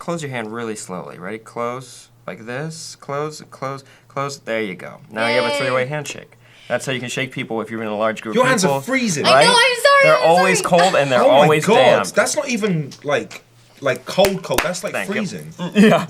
close your hand really slowly. Ready? Close, like this. Close, close, close. There you go. Now you have a three-way handshake. That's how you can shake people if you're in a large group of people. Your hands are freezing. Right? I know, I'm sorry. They're always cold and they're always damp. Oh my god, that's not even like cold. That's like freezing. Yeah.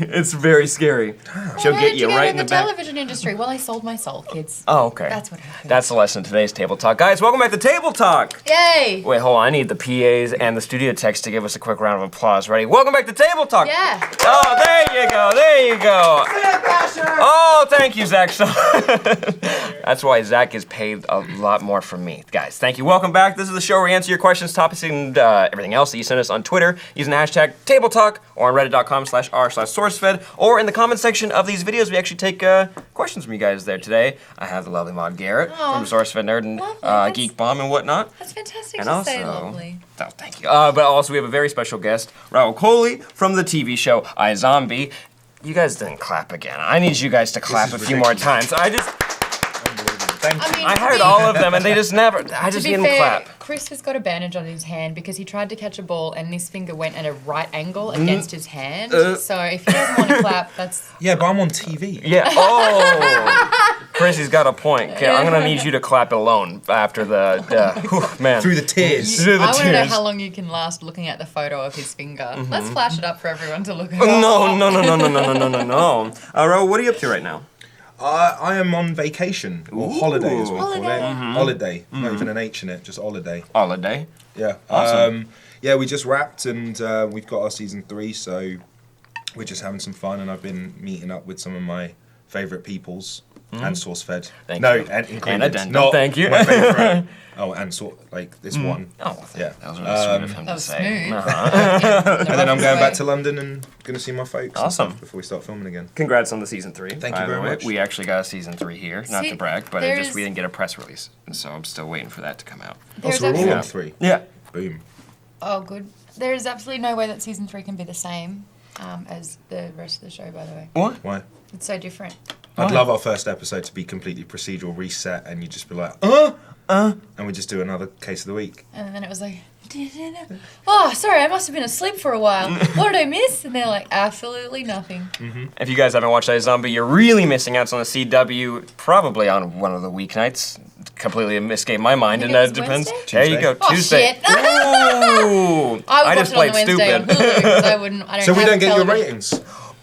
It's very scary. She'll get you right in the back. television industry. Well, I sold my soul, kids. Oh, okay. That's what happened. That's the lesson of today's Table Talk. Guys, welcome back to Table Talk. Yay! Wait, hold on. I need the PAs and the studio techs to give us a quick round of applause. Ready? Welcome back to Table Talk. Yeah. Oh, there you go. There you go. Oh, thank you, Zach. That's why Zach is paid a lot more from me. Guys, thank you. Welcome back. This is the show where we answer your questions, topics, and everything else that you send us on Twitter using the hashtag Table Talk or on reddit.com/r/SourceFed or in the comment section of these videos. We actually take questions from you guys there today. I have the lovely Maud Garrett from SourceFedNERD and Geek Bomb and whatnot. That's fantastic And to also, say, lovely. Oh, thank you. But also we have a very special guest, Rahul Kohli from the TV show iZombie. You guys didn't clap again. I need you guys to clap a few more times. I heard all of them and they just never, I just didn't clap. Chris has got a bandage on his hand because he tried to catch a ball and this finger went at a right angle against his hand. So if he doesn't want to clap, that's... Yeah, but I'm on TV. Yeah, oh! Chrissy's got a point. Okay, I'm gonna need you to clap alone after the, man. Through the tears. Through the I want to know tears. how long you can last looking at the photo of his finger. Let's flash it up for everyone to look at. No. Ro, what are you up to right now? I am on vacation, or holiday as we call it. Holiday. Holiday, not even an H in it, just holiday. Holiday. Yeah. Awesome. Yeah, we just wrapped and we've got our season 3, so we're just having some fun. And I've been meeting up with some of my favourite peoples and SourceFed. Thank no, you. and included. And Addendum. Not Thank you. My favourite. Oh, and this one. Oh, yeah. That was really sweet of him That to was say. smooth. And then I'm going back to London and going to see my folks. and Awesome. stuff before we start filming again. Congrats on the season 3. Thank you by the very way. much. We actually got a season 3 here, not See, to brag, but there's- we didn't get a press release, and so I'm still waiting for that to come out. Oh, so we're all Yeah. on 3. Yeah. Boom. Oh, good. There is absolutely no way that season 3 can be the same as the rest of the show, by the way. What? Why? It's so different. I'd love our first episode to be completely procedural reset and you just be like, and we just do another case of the week. And then it was like, oh, sorry, I must have been asleep for a while. What did I miss? And they're like, absolutely nothing. If you guys haven't watched iZombie, you're really missing out. It's on the CW, probably on one of the weeknights. Completely escaped my mind, and think that it's depends. Wednesday? There you go, Oh, Tuesday. shit. Ooh, I would just watch it played on the Wednesday on stupid. Hulu because I don't So we have don't get your television. ratings.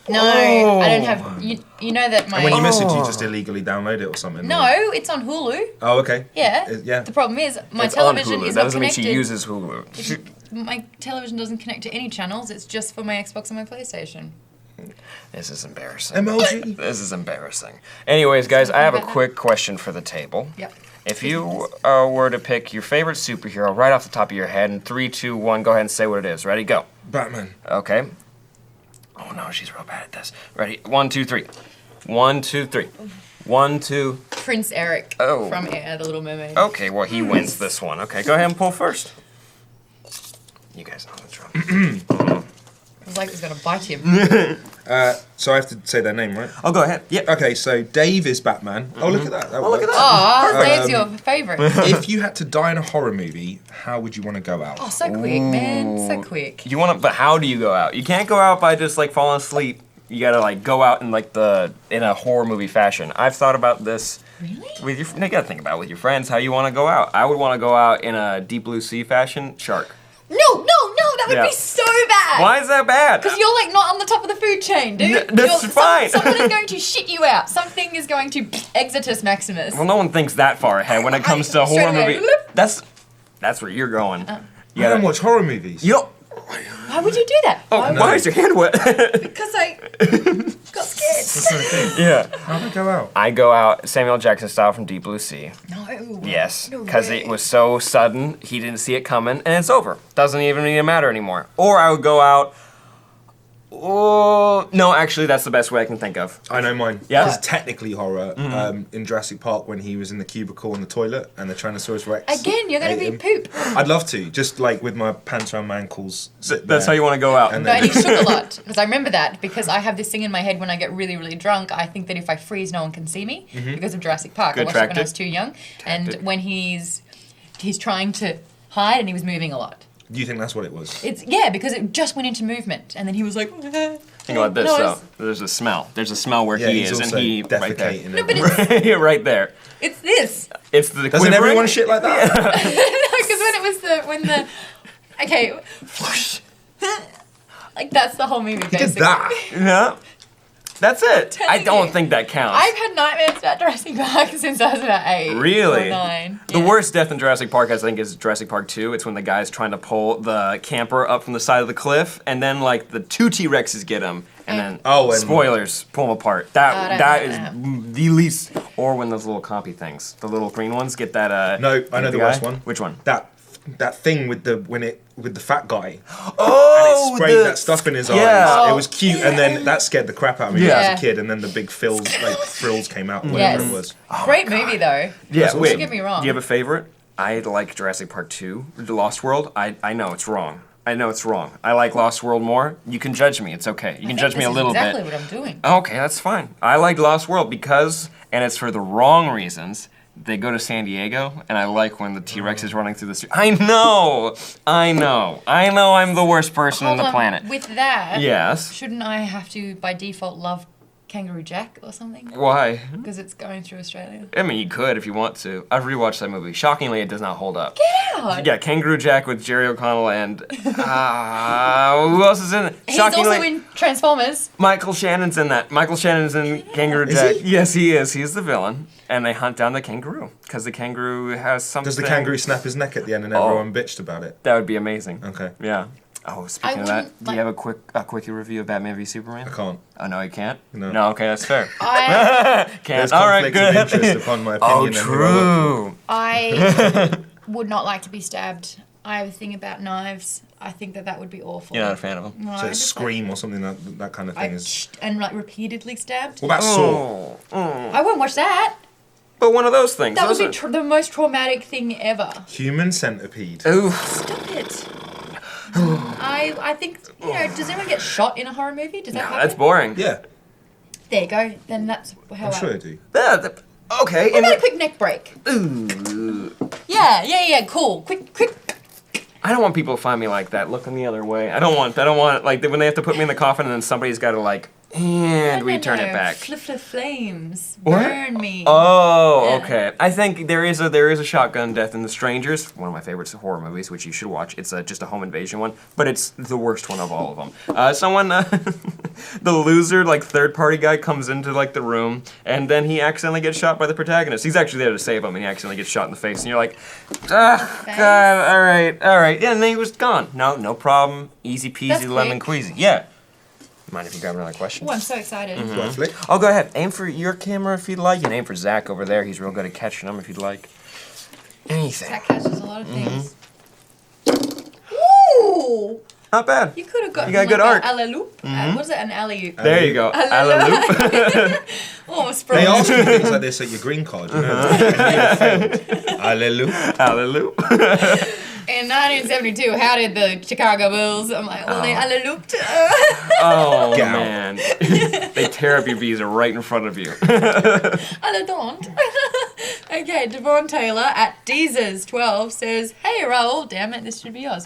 No, I don't have. You know that my. And when you miss it, do you just illegally download it or something? No, or- it's on Hulu. Oh, okay. Yeah. Yeah. The problem is my It's on television Hulu. is That not doesn't mean connected. she uses Hulu. My television doesn't connect to any channels. It's just for my Xbox and my PlayStation. This is embarrassing. MLG. This is embarrassing. Anyways, guys, I have a about that? quick question for the table. Yep. If you were to pick your favorite superhero right off the top of your head in 3, 2, 1, go ahead and say what it is. Ready? Go. Batman. Okay. Oh no, she's real bad at this. Ready? 1, 2, 3. 1, 2, 3. 1, 2. Prince Eric Oh. from The Little Mermaid. Okay, well he wins this one. Okay, go ahead and pull first. You guys know the drill. It was like it was gonna bite him. So I have to say their name, right? Oh, go ahead. Yep. Okay, so Dave is Batman. Oh, look at that. Oh, look at that. Oh, Dave's your favorite. If you had to die in a horror movie, how would you want to go out? Oh, so quick, man, so quick. You want to, but how do you go out? You can't go out by just like falling asleep. You gotta like go out in like in a horror movie fashion. I've thought about this. Really? With your, you gotta think about it with your friends how you want to go out. I would want to go out in a deep blue sea fashion. Shark. No, that would Yeah. be so bad. Why is that bad? Because you're like not on the top of the food chain, dude. That's fine. Someone is going to shit you out. Something is going to Exitus Maximus. Well, no one thinks that far ahead when it comes to a horror Straight away. movie. That's where you're going. You don't watch horror movies. You don't. Why would you do that? Why is your hand wet? Because I got scared. Yeah. How do I go out? I go out Samuel Jackson style from Deep Blue Sea. No. Yes, No because way. it was so sudden, he didn't see it coming, and it's over. Doesn't even need to matter anymore. Or I would go out. Oh no, actually, that's the best way I can think of. I know mine. Yeah? It's technically horror. In Jurassic Park when he was in the cubicle in the toilet and the Tyrannosaurus Rex. Again, you're going to ate be him. poop. I'd love to, just like with my pants around my ankles. sit That's how there. you want to go out. And No, then- and he shook a lot. Because I remember that. Because I have this thing in my head when I get really, really drunk. I think that if I freeze, no one can see me. Because of Jurassic Park. Good I watched it when I tactic. was too young. Tactic. And when he's trying to hide and he was moving a lot. You think that's what it was? It's because it just went into movement, and then he was like. Think about this though. There's a smell. There's a smell where he he's is, and also he right there. defecating. No, but it's, Right there. it's this. It's the. Doesn't quivering. everyone shit like that? No, because when the okay, like that's the whole movie He did basically. that. Yeah. That's it. Telling I don't you. think that counts. I've had nightmares about Jurassic Park since I was about 8 Really? or 9. The Yeah. worst death in Jurassic Park, I think, is Jurassic Park 2. It's when the guy's trying to pull the camper up from the side of the cliff, and then like the 2 T-Rexes get him, and then and- spoilers, pull him apart. I don't That know is that. the least. Or when those little compy things, the little green ones, get that. No, I know the guy. worst one. Which one? That thing with the fat guy. Oh, And it sprayed that stuff in his yeah. eyes. It was cute, and then that scared the crap out of me Yeah. as a kid. And then the big frills came out, whatever Yes. it was. Great movie though. Yeah, Don't wait. get me wrong. Do you have a favorite? I like Jurassic Park 2, The Lost World. I know it's wrong. I know it's wrong. I like Lost World more. You can judge me. It's okay. You can judge me a little exactly bit. Exactly what I'm doing. Okay, that's fine. I like Lost World because, and it's for the wrong reasons, they go to San Diego, and I like when the T-Rex is running through the street. I know I'm the worst person on Hold the on, planet. With that, Yes. shouldn't I have to by default love Kangaroo Jack or something? Why? Because it's going through Australia. I mean, you could if you want to. I've rewatched that movie. Shockingly, it does not hold up. Get out! Yeah, Kangaroo Jack with Jerry O'Connell and who else is in it? He's also in Transformers. Michael Shannon's in that. Michael Shannon's in Kangaroo Jack. he? Yes, he is. He's the villain, and they hunt down the kangaroo because the kangaroo has something. Does the kangaroo snap his neck at the end and everyone bitched about it? That would be amazing. Okay. Yeah. Oh, speaking of that, wouldn't, do you have a quickie review of Batman v Superman? I can't. Oh no, you can't. No. No. Okay, that's fair. I Can't. There's All right, conflict good. of interest upon my opinion. Oh, and who I work true. I would not like to be stabbed. I have a thing about knives. I think that would be awful. You're not a fan of them. No, for. I So just, Scream or something that kind of thing like, is. and like repeatedly stabbed. What about Saw? I won't watch that. But one of those things. That would those be the most traumatic thing ever. Human centipede. Ooh. Stop it. I think, does anyone get shot in a horror movie? Does that happen? That's boring. Yeah, There you go. Then that's how I'm I... sure I do. Yeah, okay. What about a quick neck break? Ooh. Yeah, cool. Quick. I don't want people to find me like that, looking the other way. I don't want like when they have to put me in the coffin and then somebody's got to like, and we turn it back. Flames. What? Burn me. Oh, Yeah. okay. I think there is a shotgun death in The Strangers, one of my favorite horror movies, which you should watch. It's just a home invasion one, but it's the worst one of all of them. Someone, the loser, like third party guy comes into like the room, and then he accidentally gets shot by the protagonist. He's actually there to save him, and he accidentally gets shot in the face, and you're like, God, all right, yeah, and then he was gone. No problem, easy peasy, That's lemon quick. queasy. Yeah. Mind if you grab another question? Oh, I'm so excited. Mm-hmm. Got a flick? Oh, go ahead. Aim for your camera if you'd like, and aim for Zach over there. He's real good at catching them if you'd like. Anything. That catches a lot of things. Mm-hmm. Ooh! Not bad. You could have gotten got good art. a alley-oop. What is it? An alley-oop. There you go. Alley-oop. Oh, spray. They ask you things like this at your green card, you know. And you failed. Hallelujah. Alley-oop. In 1972, how did the Chicago Bulls? I'm like, well, they alley-ooped. Oh, Get out. man. They tear up your visa right in front of you. Alley-don't. Okay, Devon Taylor at Deezers12 says, hey, Rahul, damn it, this should be yours.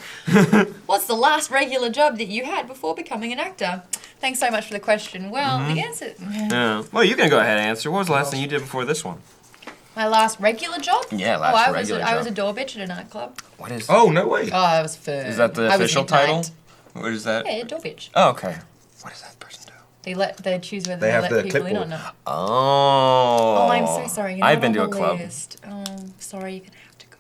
What's the last regular job that you had before becoming an actor? Thanks so much for the question. Well, the answer... Yeah. Well, you can go ahead and answer. What was the last thing you did before this one? My last regular job? Yeah, last I regular I was a job. door bitch at a nightclub. What is Oh, no way. Oh, I was for... Is that the I was official midnight. title? What is that? Yeah, door bitch. Oh, okay. What does that person do? They choose whether They they have let the people in or clipboard. not. Oh. Oh, I'm so sorry. You're I've not been to on a the club. list. Oh, sorry, you're gonna have to go.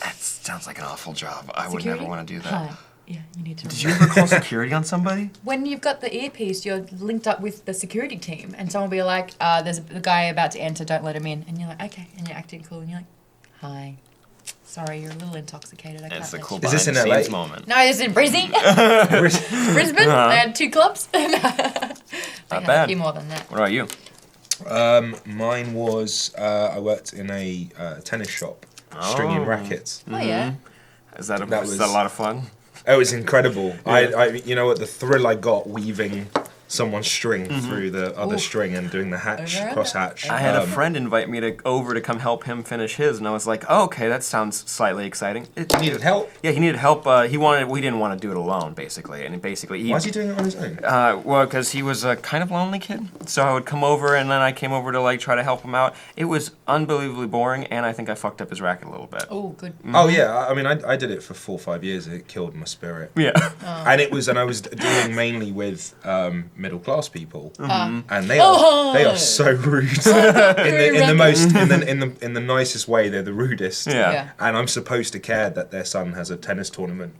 That sounds like an awful job. I would Security? never want to do that. Hi. Yeah, you need to. Did you ever call security on somebody? When you've got the earpiece, you're linked up with the security team, and someone will be like, "There's a guy about to enter. Don't let him in." And you're like, "Okay," and you're acting cool, and you're like, "Hi, sorry, you're a little intoxicated. I can't." It's a let cool you." Is this in behind the scenes LA? moment. No, this is in Brisbane. Brisbane. I had 2 clubs. I had bad. a few more than that. What about you? Mine was I worked in a tennis shop, stringing rackets. Oh yeah. Is that That was was- that a lot of fun? It was incredible. I you know what, the thrill I got weaving someone's string through the other string and doing the hatch, cross hatch. I had a friend invite me over to come help him finish his, and I was like, oh, okay, that sounds slightly exciting. He needed help? Yeah, he needed help. We didn't want to do it alone, basically. And basically, why is he doing it on his own? Well, because he was a kind of lonely kid. So I would come over, and then I came over to like try to help him out. It was unbelievably boring, and I think I fucked up his racket a little bit. Oh, good. Oh yeah, I mean, I did it for 4 or 5 years. It killed my spirit. Yeah. And I was dealing mainly with middle class people, and they are so rude in the nicest way. They're the rudest. Yeah. And I'm supposed to care that their son has a tennis tournament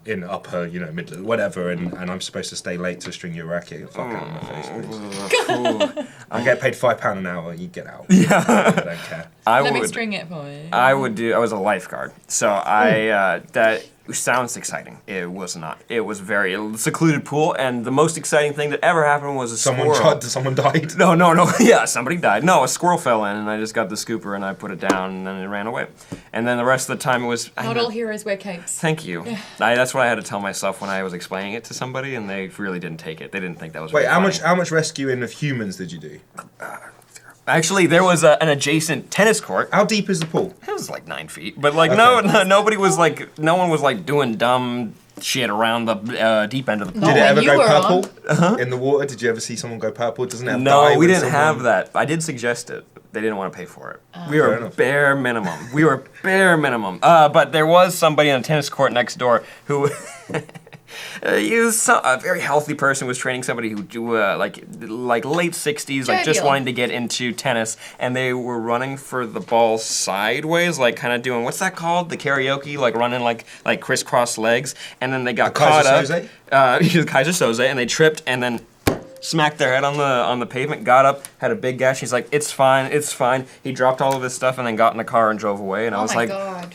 in upper, middle, whatever, and I'm supposed to stay late to string your racket and fuck out of my face, please. I get paid £5 an hour. You get out. Yeah. I don't care. Let me string it for you. I was a lifeguard, so that sounds exciting. It was not. It was very secluded pool, and the most exciting thing that ever happened was someone died. No. Yeah, somebody died. No, a squirrel fell in, and I just got the scooper and I put it down, and then it ran away. And then the rest of the time it was. Not all heroes wear capes. Thank you. Yeah. That's what I had to tell myself when I was explaining it to somebody, and they really didn't take it. They didn't think that was. Wait, really how much rescuing of humans did you do? Actually, there was an adjacent tennis court. How deep is the pool? It was like 9 feet, but like nobody was like, no one was like doing dumb shit around the deep end of the pool. Did it ever go purple in the water? Did you ever see someone go purple? Doesn't it have dye? No, we didn't have that. I did suggest it. They didn't want to pay for it. We were bare minimum. But there was somebody on a tennis court next door who. He was a very healthy person, was training somebody who like late 60s, like just wanting to get into tennis, and they were running for the ball sideways, like kind of doing, what's that called? The karaoke, like running like crisscross legs, and then they got caught up. Kaiser Soze, and they tripped, and then smacked their head on the pavement, got up, had a big gash. He's like, it's fine. He dropped all of his stuff and then got in the car and drove away, and I was like, God.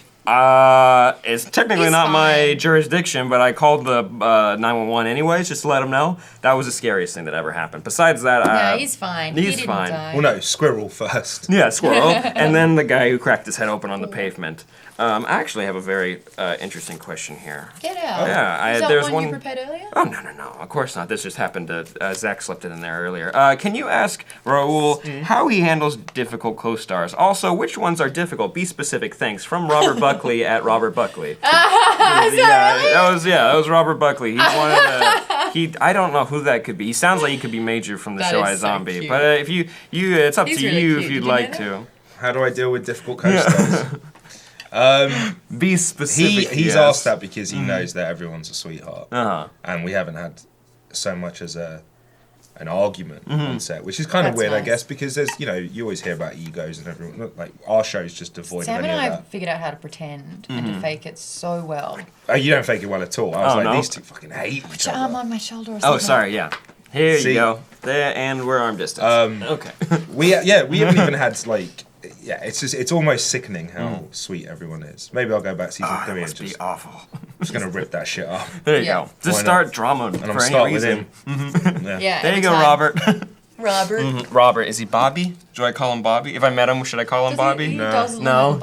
It's technically not my jurisdiction, but I called the 911 anyways, just to let them know. That was the scariest thing that ever happened. Besides that, yeah, he's fine. He's fine. Die. Well, no, squirrel first. Yeah, squirrel, and then the guy who cracked his head open on the pavement. I actually have a very interesting question here. Get out. Yeah, there's one you prepared earlier? Oh, no, of course not. This just happened to, Zach slipped it in there earlier. Can you ask Rahul how he handles difficult co-stars? Also, which ones are difficult? Be specific, thanks. From Robert Buckley at Robert Buckley. That was Robert Buckley. He wanted I don't know who that could be. He sounds like he could be Major from the show iZombie. But if you it's up to you if you'd like to. How do I deal with difficult co-stars? Be specific. He's asked that because he knows that everyone's a sweetheart, and we haven't had so much as an argument on set, which is kind of weird, nice. I guess, because there's you always hear about egos and everyone. Like our show's just devoid of any of that. Sam and I figured out how to pretend and to fake it so well. Oh, you don't fake it well at all. I was these two fucking hate each other. Arm on my shoulder or something. Oh, sorry, yeah. Here you go. There, and we're arm distance. Okay. we haven't even had like. Yeah, it's almost sickening how sweet everyone is. Maybe I'll go back season 3 and just be awful. Just gonna rip that shit up. There you go. Just start drama and for I'm starting with him. Yeah. There you go, Robert. Robert. Robert, is he Bobby? Do I call him Bobby? If I met him, should I call him Bobby? No.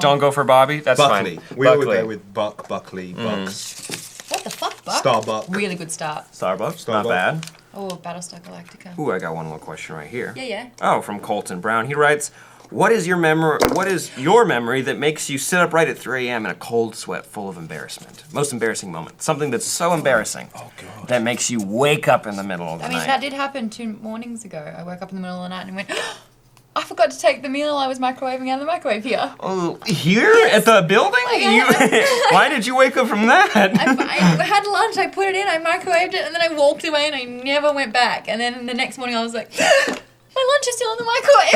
Don't go for Bobby. That's Buckley. fine. We always go with Buckley, Bucks. What the fuck, Buck? Starbuck. Really good start. Starbucks. Not bad. Oh, Battlestar Galactica. Ooh, I got one little question right here. Yeah. Oh, from Colton Brown. He writes, What is your memory that makes you sit up right at 3 a.m. in a cold sweat full of embarrassment? Most embarrassing moment. Something that's so embarrassing that makes you wake up in the middle of the night. That did happen 2 mornings ago. I woke up in the middle of the night and went, I forgot to take the meal I was microwaving out of the microwave here. Oh, here? Yes. At the building? Why did you wake up from that? I had lunch, I put it in, I microwaved it, and then I walked away and I never went back. And then the next morning I was like, my lunch is still in the microwave.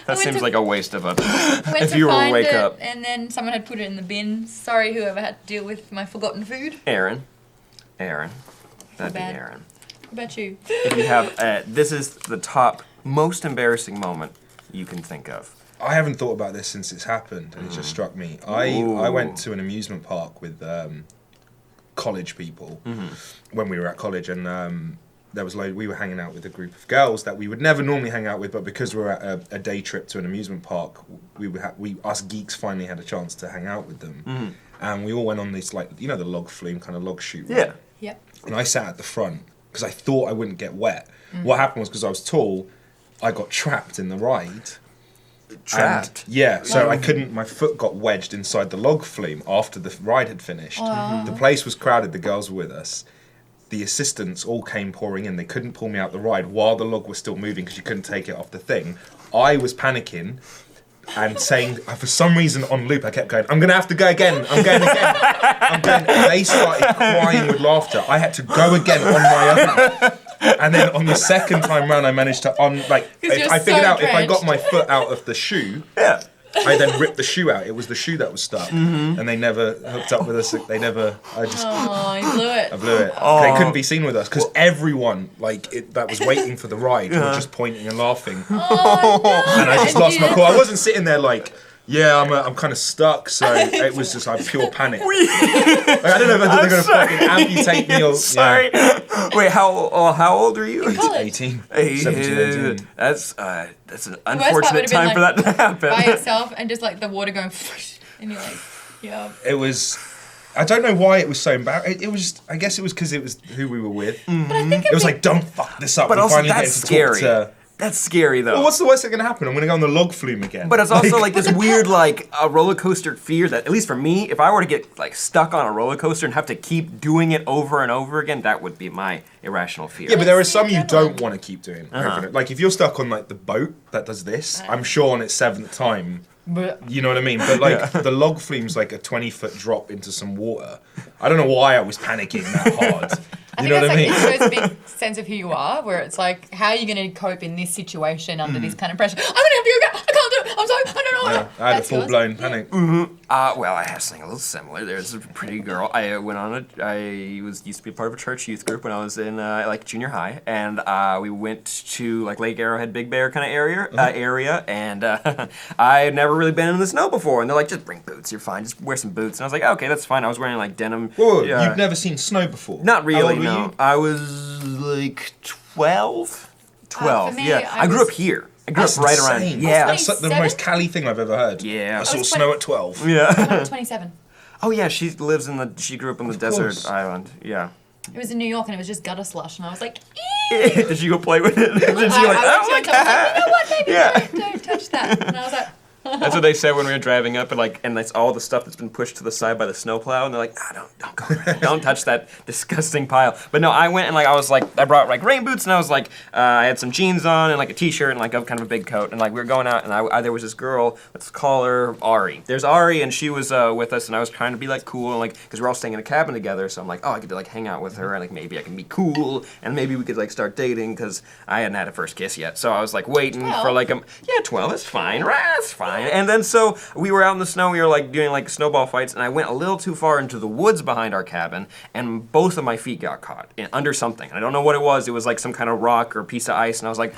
That seems like a waste of a... if you were to wake up. And then someone had put it in the bin. Sorry, whoever had to deal with my forgotten food. Aaron. That'd be Aaron. What about you? If you have... this is the top most embarrassing moment you can think of. I haven't thought about this since it's happened, and it just struck me. I went to an amusement park with college people when we were at college, and... we were hanging out with a group of girls that we would never normally hang out with, but because we were at a day trip to an amusement park, us geeks finally had a chance to hang out with them, and we all went on this the log flume kind of log shoot. Yeah. Yep. And I sat at the front because I thought I wouldn't get wet. What happened was because I was tall, I got trapped in the ride. Trapped? And, yeah, so I couldn't, my foot got wedged inside the log flume after the ride had finished. The place was crowded, the girls were with us. The assistants all came pouring in. They couldn't pull me out the ride while the log was still moving because you couldn't take it off the thing. I was panicking and saying, for some reason on loop, I kept going, I'm going to have to go again. I'm going again. I'm going. And they started crying with laughter. I had to go again on my own. And then on the second time round, I managed to, I figured out if I got my foot out of the shoe, I then ripped the shoe out. It was the shoe that was stuck. And they never hooked up with us. They never, Oh, you blew it. I blew it. They couldn't be seen with us because everyone that was waiting for the ride were just pointing and laughing. Oh, no. And I just lost my cool. I wasn't sitting there like, yeah, I'm kind of stuck. So it was just like pure panic. I don't know if they're going to fucking amputate me or. Sorry. Yeah. Wait, how old are you? 18. 17, 18. That's an unfortunate time for that to happen. By yourself and just like the water going, and you're like, yeah. It was. I don't know why it was so embarrassing. It was. I guess it was because it was who we were with. But I think It was like, don't fuck this up. But We also finally that's get to talk scary. to- That's scary though. Well, what's the worst that's gonna happen? I'm gonna go on the log flume again. But it's also like this weird, like, a roller coaster fear that, at least for me, if I were to get like stuck on a roller coaster and have to keep doing it over and over again, that would be my irrational fear. Yeah, but there are Let's see some you another don't one. want to keep doing. Over and- Like if you're stuck on like the boat that does this, I'm sure on its 7th time, you know what I mean? But like the log flume's like a 20-foot drop into some water. I don't know why I was panicking that hard. You know what I mean? It shows a big sense of who you are, where it's like, how are you going to cope in this situation under this kind of pressure? I'm going to have to go, I can't do it, I'm sorry, I don't know. Yeah, I had a That's yours? full-blown panic. Well, I have something a little similar. There's a pretty girl. I used to be part of a church youth group when I was in like junior high, and we went to like Lake Arrowhead, Big Bear kind of area, and I had never really been in the snow before, and they're like, just bring boots, you're fine, just wear some boots, and I was like, okay, that's fine. I was wearing like denim. Whoa, you've never seen snow before? Not How really, old were no. you? I was like 12. for me, Yeah, I I grew was- up here. I grew That's up right insane. around. Yeah. That's like the 27? most Cali thing I've ever heard. Yeah. I saw was snow at 12. Yeah. 27. Oh yeah, she lives in the. She grew up on the desert course. island. Yeah. It was in New York and it was just gutter slush, and I was like, Did you go play with it? Did you like? I Oh went my to him, I was like, you know what, baby, Yeah. don't touch that. And I was like, That's what they said when we were driving up, and that's all the stuff that's been pushed to the side by the snowplow, and they're like, don't go there. Don't touch that disgusting pile. But no, I went and like I brought like rain boots, and I was like, I had some jeans on and like a t-shirt and like a kind of a big coat, and like we were going out, and there was this girl, let's call her Ari. There's Ari, and she was with us, and I was trying to be like cool, and like because we're all staying in a cabin together, so I'm like, oh, I could like hang out with her, and like maybe I can be cool, and maybe we could like start dating because I hadn't had a first kiss yet, so I was like waiting for like 12, that's fine, right? That's fine, and then so. We were out in the snow, we were like doing like snowball fights, and I went a little too far into the woods behind our cabin, and both of my feet got caught under something. I don't know what it was like some kind of rock or piece of ice, and I was like,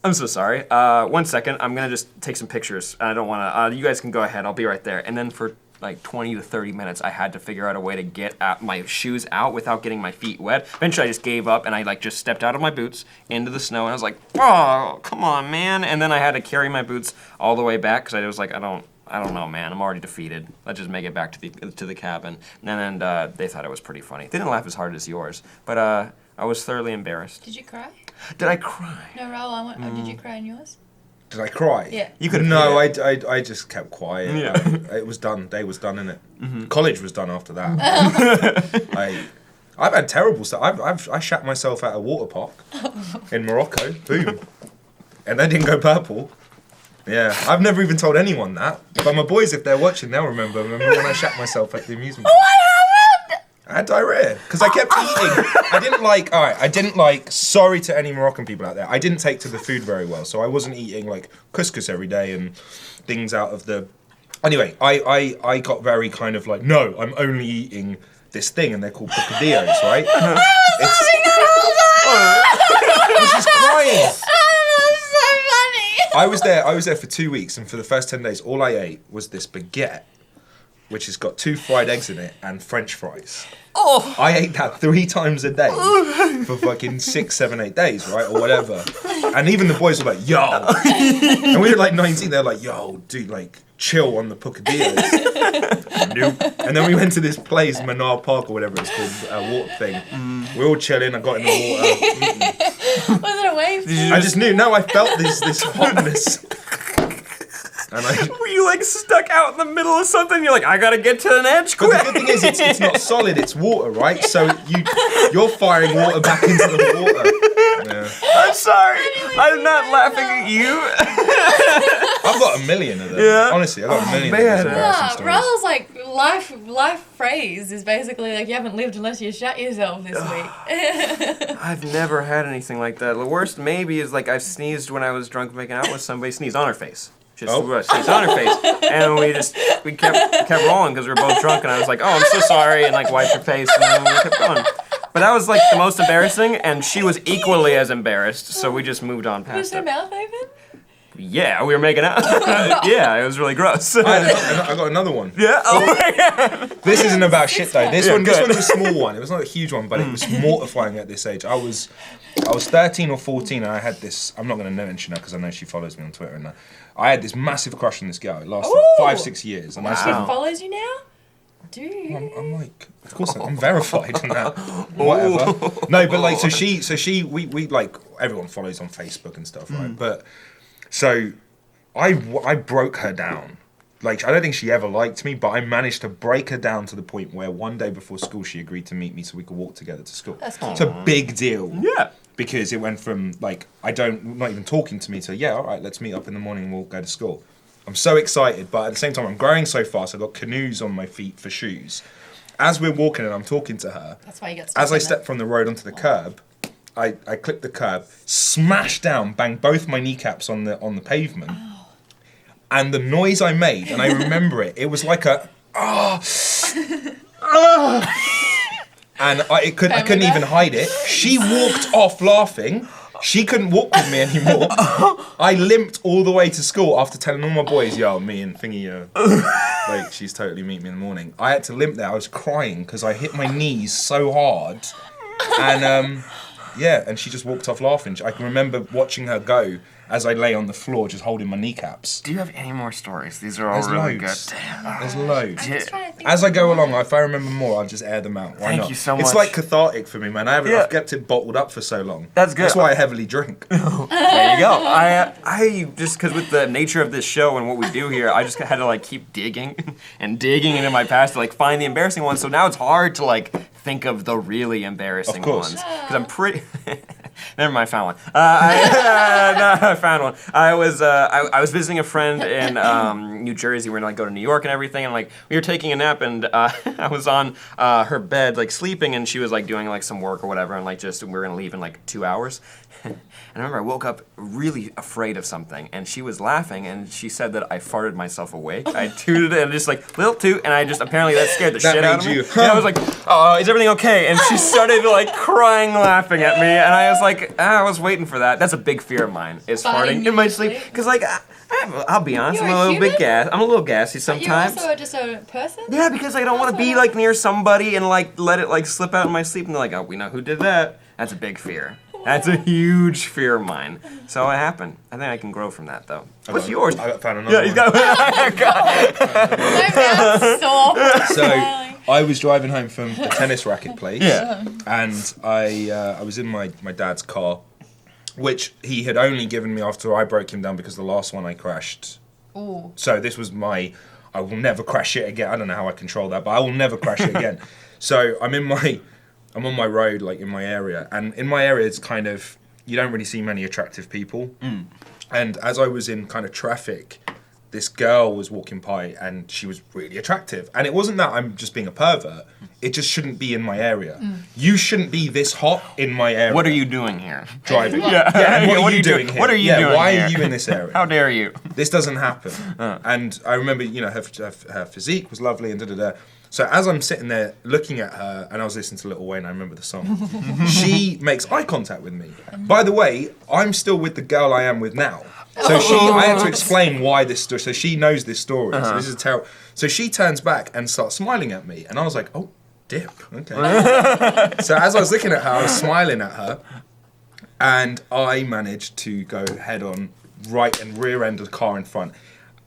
I'm so sorry. 1 second, I'm gonna just take some pictures. I don't wanna, you guys can go ahead, I'll be right there. And then for like 20 to 30 minutes, I had to figure out a way to get my shoes out without getting my feet wet. Eventually, I just gave up, and I like just stepped out of my boots into the snow, and I was like, oh, come on, man. And then I had to carry my boots all the way back, because I was like, I don't know, man. I'm already defeated. Let's just make it back to the cabin. And then they thought it was pretty funny. They didn't laugh as hard as yours, but I was thoroughly embarrassed. did you cry? Did I cry? No, Raul, did you cry in yours? Did I cry? Yeah. You could. No, I just kept quiet. Yeah. It was done. Day was done, innit? College was done after that. I've had terrible stuff. I shat myself at a water park in Morocco. Boom. And that didn't go purple. Yeah. I've never even told anyone that. But my boys, if they're watching, they'll remember. Remember when I shat myself at the amusement park? I had diarrhea because I kept eating. I didn't like, sorry to any Moroccan people out there, I didn't take to the food very well. So I wasn't eating like couscous every day and things out of the. Anyway, I got very kind of like, no, I'm only eating this thing, and they're called picadillos, right? I was just crying. I was there for 2 weeks, and for the first 10 days, all I ate was this baguette which has got 2 fried eggs in it and French fries. Oh! I ate that 3 times a day for fucking 6, 7, 8 days, right? Or whatever. And even the boys were like, yo. And we were like 19, they were like, yo, dude, like, chill on the pocadillos. Nope. And then we went to this place, Canoga Park or whatever it's called, a water thing. We're all chilling, I got in the water. Was it a wave? I just knew, no, I felt this hotness. And Were you like stuck out in the middle of something? You're like, I gotta get to an edge but quick. the good thing is, it's not solid, it's water, right? So you're firing water back into the water. Yeah. I'm sorry. I'm not laughing at you. I've got a million of them. Yeah. Honestly, I've got a million of man. these embarrassing Nah, stories. Rahul's like life phrase is basically like you haven't lived unless you shut yourself this week. I've never had anything like that. The worst maybe is like I've sneezed when I was drunk making out with somebody. Sneezed on her face. Just sneezed on her face, and we kept rolling because we were both drunk, and I was like, "Oh, I'm so sorry," and like wiped her face, and then we kept going. But that was like the most embarrassing, and she was equally as embarrassed, so we just moved on Was past her it. mouth open? Yeah, we were making out. Yeah, it was really gross. I got another one. Yeah. Oh my god. This isn't about shit though. This Yeah, one good. was a small one. It was not a huge one, but it was mortifying at this age. I was 13 or 14, and I had this. I'm not going to mention her because I know she follows me on Twitter and that. I had this massive crush on this girl. It lasted Ooh. 5-6 years, and I She still. follows you now? Dude. I'm like, of course I'm verified in that. Whatever. No, but like, so she, we like everyone follows on Facebook and stuff, right? But so I broke her down. Like, I don't think she ever liked me, but I managed to break her down to the point where one day before school she agreed to meet me so we could walk together to school. That's cute. It's a big deal. Yeah. Because it went from like not even talking to me to yeah, all right, let's meet up in the morning and we'll go to school. I'm so excited, but at the same time I'm growing so fast. I've got canoes on my feet for shoes. As we're walking and I'm talking to her, That's why you got stuck as I in step from the road onto the curb, I clip the curb, smash down, bang both my kneecaps on the pavement, and the noise I made, and I remember it. It was like a and I couldn't even hide it. She walked off laughing. She couldn't walk with me anymore. I limped all the way to school after telling all my boys, yo, me and Thingy, like, she's totally meet me in the morning. I had to limp there. I was crying because I hit my knees so hard. And, yeah, and she just walked off laughing. I can remember watching her go as I lay on the floor just holding my kneecaps. Do you have any more stories? These are all There's really loads. good. Damn. There's loads. I'm just trying to think As I of go one. along, if I remember more, I'll just air them out. Why Thank not? you so It's much. like cathartic for me, man. Yeah. I've kept it bottled up for so long. That's good. That's why I heavily drink. There you go. I just because with the nature of this show and what we do here, I just had to like keep digging and digging into my past to like find the embarrassing ones. So now it's hard to like think of the really embarrassing Of course. ones because I'm pretty. Never mind, I found one. I found one. I was visiting a friend in New Jersey. We're gonna like go to New York and everything, and like we were taking a nap, and I was on her bed like sleeping, and she was like doing like some work or whatever, and like just we were gonna leave in like 2 hours. And I remember I woke up really afraid of something, and she was laughing, and she said that I farted myself awake. I tooted it and just like little toot, and I just apparently that scared the That shit out of made me. you- Yeah, I was like, "Oh, is everything okay?" And she started like crying, laughing at me, and I was like, I was waiting for that. That's a big fear of mine is Farting farting in my in sleep, your sleep? because like I'll be honest, You're I'm a a little bit human? I'm a little gassy You sometimes. also are just a person? Yeah, because like, I don't want to be like near somebody and like let it like slip out in my sleep, and they're like, oh, we know who did that. That's a big fear. That's a huge fear of mine. So it happened. I think I can grow from that though. What's yours? I found another Yeah, he's one. got. My mouth's sore. So I was driving home from the tennis racket place, Yeah. and I was in my dad's car, which he had only given me after I broke him down because the last one I crashed. Ooh. So this was I will never crash it again. I don't know how I control that, but I will never crash it again. So I'm on my road, like in my area, and in my area it's kind of, you don't really see many attractive people. And as I was in kind of traffic, this girl was walking by and she was really attractive. And it wasn't that I'm just being a pervert, it just shouldn't be in my area. You shouldn't be this hot in my area. What are you doing here? Driving? Yeah. And what What are you doing here? What are you yeah, doing why here? are you in this area? How dare you? This doesn't happen. And I remember, her physique was lovely and da-da-da. So as I'm sitting there looking at her, and I was listening to Lil Wayne, I remember the song, she makes eye contact with me. By the way, I'm still with the girl I am with now. So I had to explain why this story, so she knows this story. So this is terrible. So she turns back and starts smiling at me, and I was like, oh, dip, okay. So as I was looking at her, I was smiling at her, and I managed to go head on right and rear end of the car in front.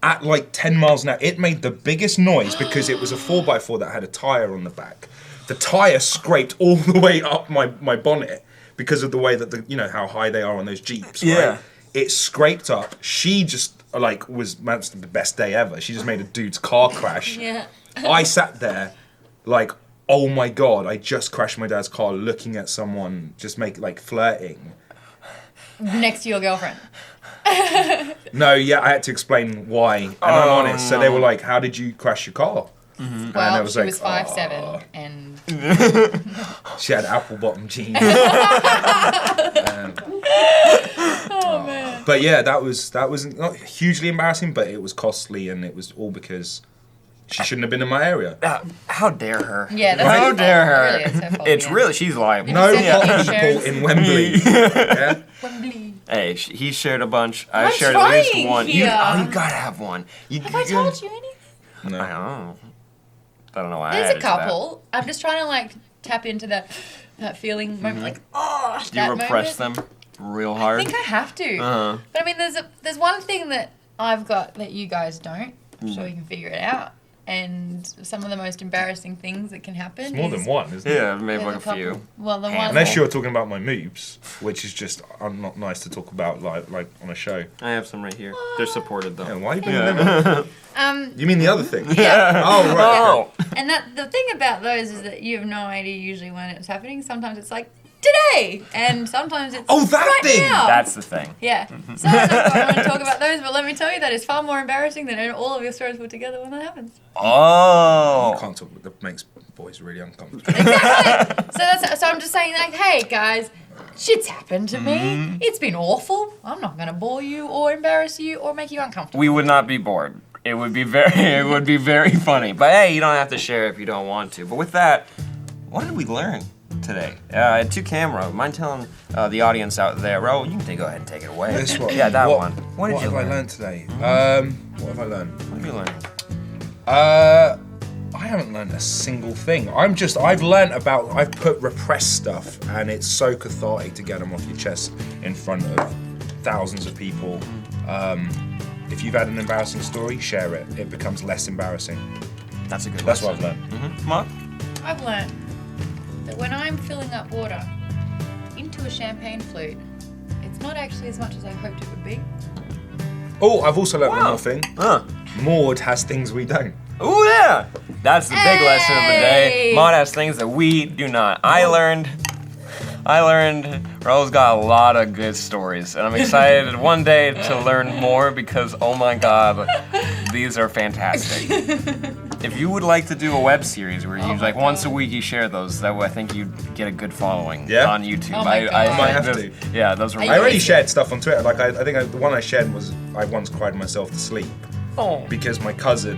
At like 10 miles an hour, it made the biggest noise because it was a 4x4 that had a tyre on the back. The tyre scraped all the way up my bonnet because of the way that how high they are on those Jeeps, right? It scraped up. She just that's the best day ever. She just made a dude's car crash. Yeah. I sat there like, oh my God, I just crashed my dad's car looking at someone just flirting. Next to your girlfriend. No, yeah, I had to explain why, and I'm honest. So they were like, how did you crash your car? Mm-hmm. Well, and she was 5'7", and she had apple bottom jeans. Oh man. But yeah, that was not hugely embarrassing, but it was costly, and it was all because she shouldn't have been in my area. How dare her? Yeah, that's How her dare fault. her? Really, it's her fault, It's yeah. really, she's liable. No send hot me people shares? in Wembley. Yeah? Wembley. Hey, he shared a bunch. I I'm shared at least trying one. here. You gotta have one. Have I told you anything? I No. don't know. I don't know why. I There's a added to that. couple. I'm just trying to tap into that feeling moment, Do you repress them real hard? I think I have to. But I mean, there's one thing that I've got that you guys don't. I'm sure you can figure it out. And some of the most embarrassing things that can happen. It's more than one, isn't it? Yeah, maybe There's like a few. Well, the one. Unless you're talking about my moves, which is just not nice to talk about like on a show. I have some right here. They're supported though. Yeah, why are you bringing them up? You mean the other thing? Yeah. Oh, right. Okay. And the thing about those is that you have no idea usually when it's happening. Sometimes it's like today, and sometimes it's Oh, that right thing! now. That's the thing. Yeah. So I don't want to talk about those, but let me tell you that it's far more embarrassing than all of your stories put together when that happens. Oh. Can't talk. That makes boys really uncomfortable. Exactly. So I'm just saying, hey guys, shit's happened to me. It's been awful. I'm not gonna bore you or embarrass you or make you uncomfortable. We would not be bored. It would be very funny. But hey, you don't have to share if you don't want to. But with that, what did we learn today? To camera. Mind telling the audience out there, Rahul, you can go ahead and take it away. This one. Yeah, that one. What did you have learn? I learned today? What have I learned? What did you learn? I haven't learned a single thing. I've put repressed stuff, and it's so cathartic to get them off your chest in front of thousands of people. If you've had an embarrassing story, share it. It becomes less embarrassing. That's a good That's lesson. what I've learned. Mark? I've learned that when I'm filling up water into a champagne flute, it's not actually as much as I hoped it would be. Oh, I've also learned one more thing. Huh. Maud has things we don't. Ooh, yeah. That's the big lesson of the day. Hey. Maud has things that we do not. I learned Rahul's got a lot of good stories, and I'm excited one day to learn more because, oh my God, these are fantastic. If you would like to do a web series where you once a week you share those, that way I think you'd get a good following on YouTube. Oh my God. I might have to. Yeah, those are. I already shared stuff on Twitter. Like I think the one I shared was I once cried myself to sleep because my cousin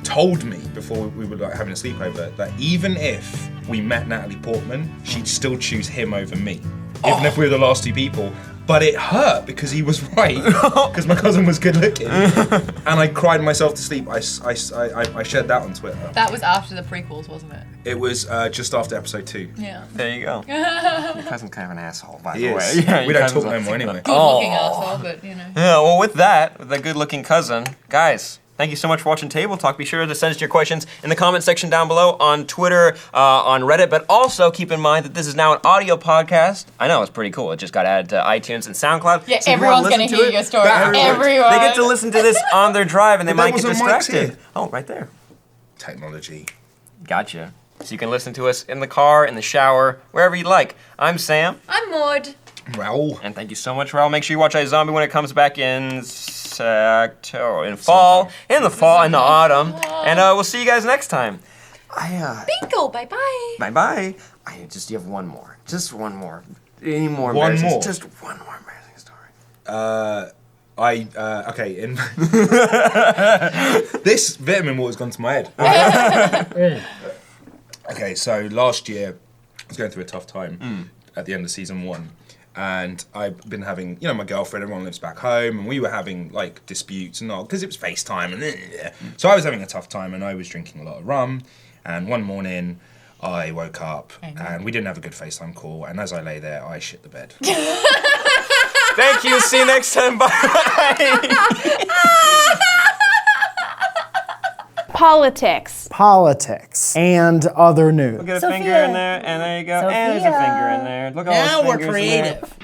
told me before we were having a sleepover that even if we met Natalie Portman, she'd still choose him over me, even if we were the last two people. But it hurt because he was right, because my cousin was good looking, and I cried myself to sleep. I shared that on Twitter. That was after the prequels, wasn't it? It was just after episode 2. Yeah. There you go. Your cousin's kind of an asshole, by He the is. way. Yeah, We your don't talk cousin's no more anyway. Good looking asshole, but you know. Yeah, well, with that, with the good-looking cousin, guys, thank you so much for watching Table Talk. Be sure to send us your questions in the comment section down below on Twitter, on Reddit, but also keep in mind that this is now an audio podcast. I know, it's pretty cool. It just got added to iTunes and SoundCloud. Yeah, So if you wanna everyone's gonna listen to hear it, your story. Everyone. They get to listen to this on their drive and they But might there get wasn't mics distracted. here. Oh, right there. Technology. Gotcha. So you can listen to us in the car, in the shower, wherever you like. I'm Sam. I'm Maud. Raoul. And thank you so much, Rahul. Make sure you watch iZombie when it comes back in fall, in the autumn. And we'll see you guys next time. Bingo, bye-bye. Bye-bye. You have one more. Just one more. Any more One embarrassing- more? Just one more embarrassing story. This vitamin water's gone to my head. Okay, so last year I was going through a tough time at the end of season 1, And I've been having, you know, my girlfriend, everyone lives back home, and we were having like disputes and all, because it was FaceTime, and so I was having a tough time, and I was drinking a lot of rum. And one morning, I woke up, and we didn't have a good FaceTime call, and as I lay there, I shit the bed. Thank you. See you next time. Bye. Politics and other news. Get a finger in there, and there you go. And there's a finger in there. Look at all Now those we're fingers in there. creative.